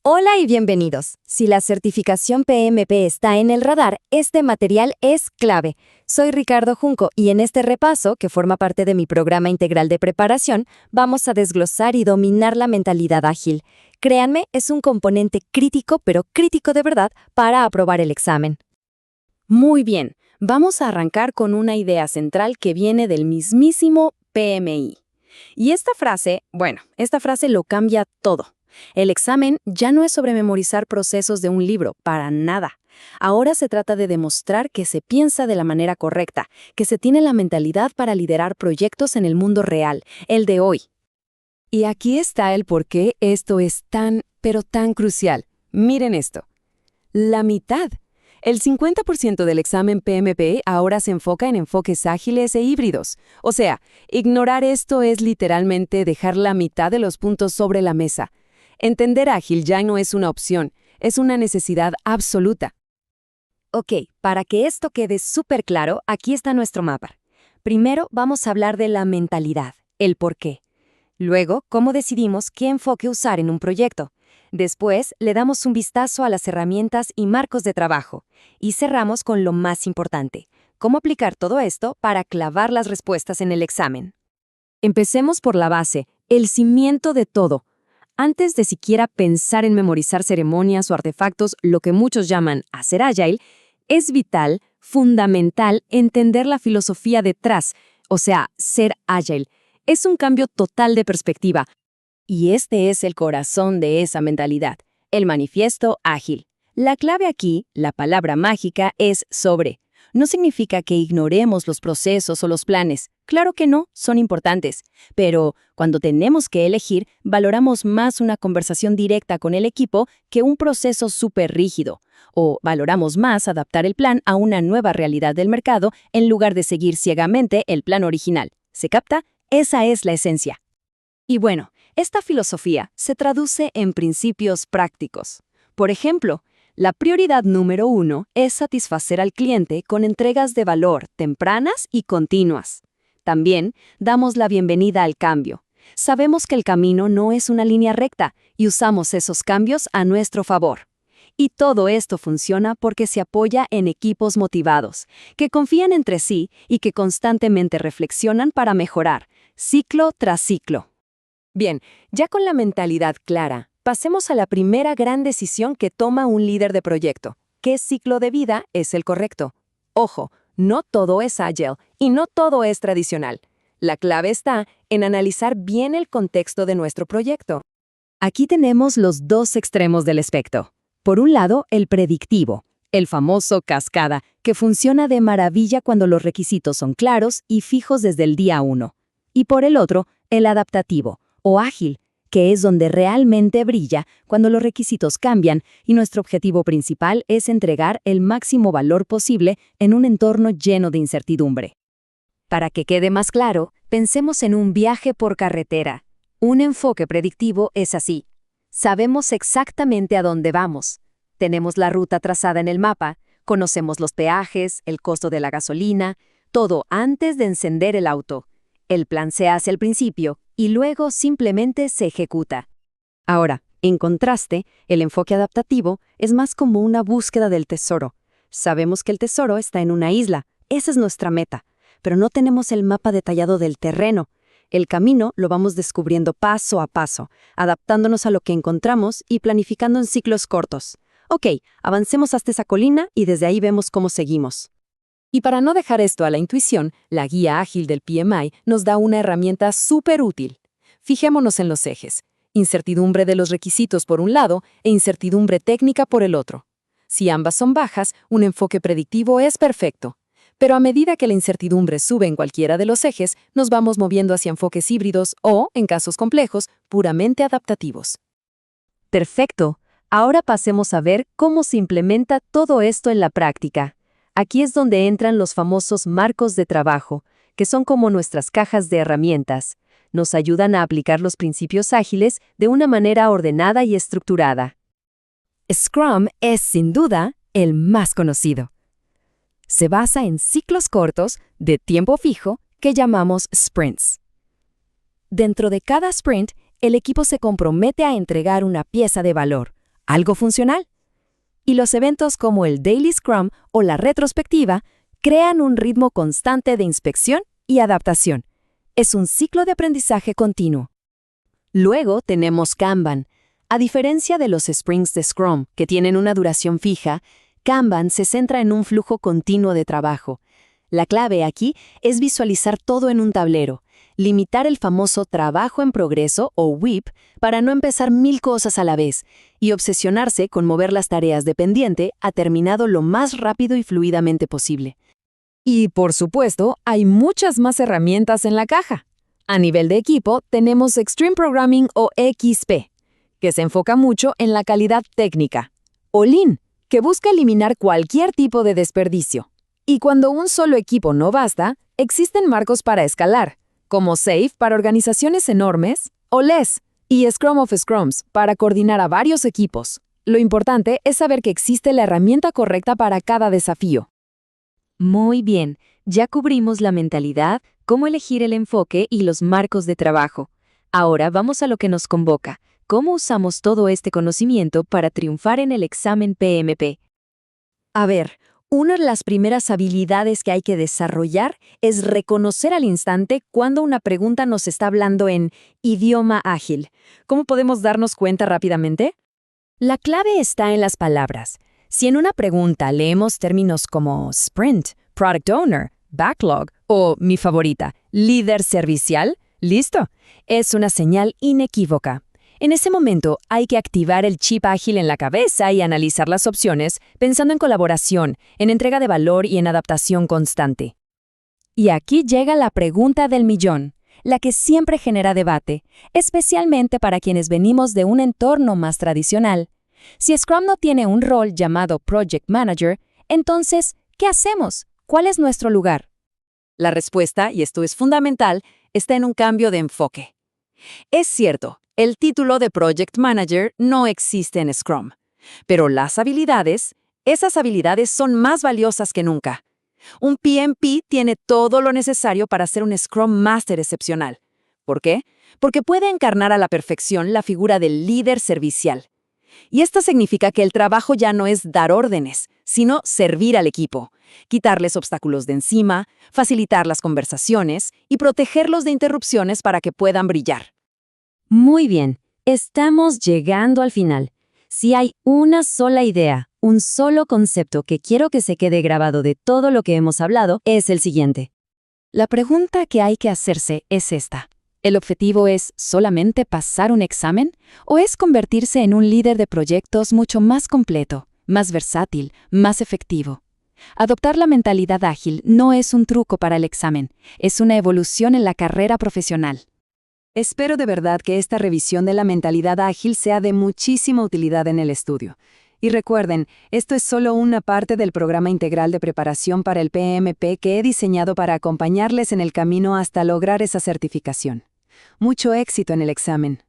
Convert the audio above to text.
Hola y bienvenidos. Si la certificación PMP está en el radar, este material es clave. Soy Ricardo Junco y en este repaso, que forma parte de mi programa integral de preparación, vamos a desglosar y dominar la mentalidad ágil. Créanme, es un componente crítico, pero crítico de verdad, para aprobar el examen. Muy bien, vamos a arrancar con una idea central que viene del mismísimo PMI. Y esta frase lo cambia todo. El examen ya no es sobre memorizar procesos de un libro, para nada. Ahora se trata de demostrar que se piensa de la manera correcta, que se tiene la mentalidad para liderar proyectos en el mundo real, el de hoy. Y aquí está el por qué esto es tan, pero tan crucial. Miren esto. La mitad. El 50% del examen PMP ahora se enfoca en enfoques ágiles e híbridos. O sea, ignorar esto es literalmente dejar la mitad de los puntos sobre la mesa. Entender ágil ya no es una opción, es una necesidad absoluta. Ok, para que esto quede súper claro, aquí está nuestro mapa. Primero vamos a hablar de la mentalidad, el por qué. Luego, cómo decidimos qué enfoque usar en un proyecto. Después, le damos un vistazo a las herramientas y marcos de trabajo. Y cerramos con lo más importante, cómo aplicar todo esto para clavar las respuestas en el examen. Empecemos por la base, el cimiento de todo. Antes de siquiera pensar en memorizar ceremonias o artefactos, lo que muchos llaman hacer agile, es vital, fundamental, entender la filosofía detrás, o sea, ser agile. Es un cambio total de perspectiva. Y este es el corazón de esa mentalidad, el manifiesto ágil. La clave aquí, la palabra mágica, es sobre. No significa que ignoremos los procesos o los planes. Claro que no, son importantes. Pero cuando tenemos que elegir, valoramos más una conversación directa con el equipo que un proceso súper rígido. O valoramos más adaptar el plan a una nueva realidad del mercado en lugar de seguir ciegamente el plan original. ¿Se capta? Esa es la esencia. Y bueno, esta filosofía se traduce en principios prácticos. Por ejemplo, la prioridad número 1 es satisfacer al cliente con entregas de valor tempranas y continuas. También damos la bienvenida al cambio. Sabemos que el camino no es una línea recta y usamos esos cambios a nuestro favor. Y todo esto funciona porque se apoya en equipos motivados, que confían entre sí y que constantemente reflexionan para mejorar, ciclo tras ciclo. Bien, ya con la mentalidad clara, pasemos a la primera gran decisión que toma un líder de proyecto. ¿Qué ciclo de vida es el correcto? Ojo, no todo es agile y no todo es tradicional. La clave está en analizar bien el contexto de nuestro proyecto. Aquí tenemos los dos extremos del espectro. Por un lado, el predictivo, el famoso cascada, que funciona de maravilla cuando los requisitos son claros y fijos desde el día 1. Y por el otro, el adaptativo, o ágil, que es donde realmente brilla cuando los requisitos cambian y nuestro objetivo principal es entregar el máximo valor posible en un entorno lleno de incertidumbre. Para que quede más claro, pensemos en un viaje por carretera. Un enfoque predictivo es así. Sabemos exactamente a dónde vamos. Tenemos la ruta trazada en el mapa, conocemos los peajes, el costo de la gasolina, todo antes de encender el auto. El plan se hace al principio y luego simplemente se ejecuta. Ahora, en contraste, el enfoque adaptativo es más como una búsqueda del tesoro. Sabemos que el tesoro está en una isla, esa es nuestra meta, pero no tenemos el mapa detallado del terreno. El camino lo vamos descubriendo paso a paso, adaptándonos a lo que encontramos y planificando en ciclos cortos. Ok, avancemos hasta esa colina y desde ahí vemos cómo seguimos. Y para no dejar esto a la intuición, la guía ágil del PMI nos da una herramienta súper útil. Fijémonos en los ejes. Incertidumbre de los requisitos por un lado e incertidumbre técnica por el otro. Si ambas son bajas, un enfoque predictivo es perfecto. Pero a medida que la incertidumbre sube en cualquiera de los ejes, nos vamos moviendo hacia enfoques híbridos o, en casos complejos, puramente adaptativos. Perfecto. Ahora pasemos a ver cómo se implementa todo esto en la práctica. Aquí es donde entran los famosos marcos de trabajo, que son como nuestras cajas de herramientas. Nos ayudan a aplicar los principios ágiles de una manera ordenada y estructurada. Scrum es, sin duda, el más conocido. Se basa en ciclos cortos de tiempo fijo que llamamos sprints. Dentro de cada sprint, el equipo se compromete a entregar una pieza de valor, algo funcional. Y los eventos como el Daily Scrum o la retrospectiva crean un ritmo constante de inspección y adaptación. Es un ciclo de aprendizaje continuo. Luego tenemos Kanban. A diferencia de los sprints de Scrum, que tienen una duración fija, Kanban se centra en un flujo continuo de trabajo. La clave aquí es visualizar todo en un tablero, limitar el famoso trabajo en progreso o WIP para no empezar 1000 cosas a la vez y obsesionarse con mover las tareas de pendiente a terminado lo más rápido y fluidamente posible. Y, por supuesto, hay muchas más herramientas en la caja. A nivel de equipo, tenemos Extreme Programming o XP, que se enfoca mucho en la calidad técnica, o Lean, que busca eliminar cualquier tipo de desperdicio. Y cuando un solo equipo no basta, existen marcos para escalar, como SAFe para organizaciones enormes, o LESS y Scrum of Scrums para coordinar a varios equipos. Lo importante es saber que existe la herramienta correcta para cada desafío. Muy bien, ya cubrimos la mentalidad, cómo elegir el enfoque y los marcos de trabajo. Ahora vamos a lo que nos convoca. ¿Cómo usamos todo este conocimiento para triunfar en el examen PMP? A ver, una de las primeras habilidades que hay que desarrollar es reconocer al instante cuando una pregunta nos está hablando en idioma ágil. ¿Cómo podemos darnos cuenta rápidamente? La clave está en las palabras. Si en una pregunta leemos términos como sprint, product owner, backlog o, mi favorita, líder servicial, ¡listo! Es una señal inequívoca. En ese momento hay que activar el chip ágil en la cabeza y analizar las opciones pensando en colaboración, en entrega de valor y en adaptación constante. Y aquí llega la pregunta del millón, la que siempre genera debate, especialmente para quienes venimos de un entorno más tradicional. Si Scrum no tiene un rol llamado Project Manager, entonces, ¿qué hacemos? ¿Cuál es nuestro lugar? La respuesta, y esto es fundamental, está en un cambio de enfoque. Es cierto, el título de Project Manager no existe en Scrum, pero esas habilidades son más valiosas que nunca. Un PMP tiene todo lo necesario para ser un Scrum Master excepcional. ¿Por qué? Porque puede encarnar a la perfección la figura del líder servicial. Y esto significa que el trabajo ya no es dar órdenes, sino servir al equipo, quitarles obstáculos de encima, facilitar las conversaciones y protegerlos de interrupciones para que puedan brillar. Muy bien, estamos llegando al final. Si hay una sola idea, un solo concepto que quiero que se quede grabado de todo lo que hemos hablado, es el siguiente. La pregunta que hay que hacerse es esta. ¿El objetivo es solamente pasar un examen o es convertirse en un líder de proyectos mucho más completo, más versátil, más efectivo? Adoptar la mentalidad ágil no es un truco para el examen, es una evolución en la carrera profesional. Espero de verdad que esta revisión de la mentalidad ágil sea de muchísima utilidad en el estudio. Y recuerden, esto es solo una parte del programa integral de preparación para el PMP que he diseñado para acompañarles en el camino hasta lograr esa certificación. Mucho éxito en el examen.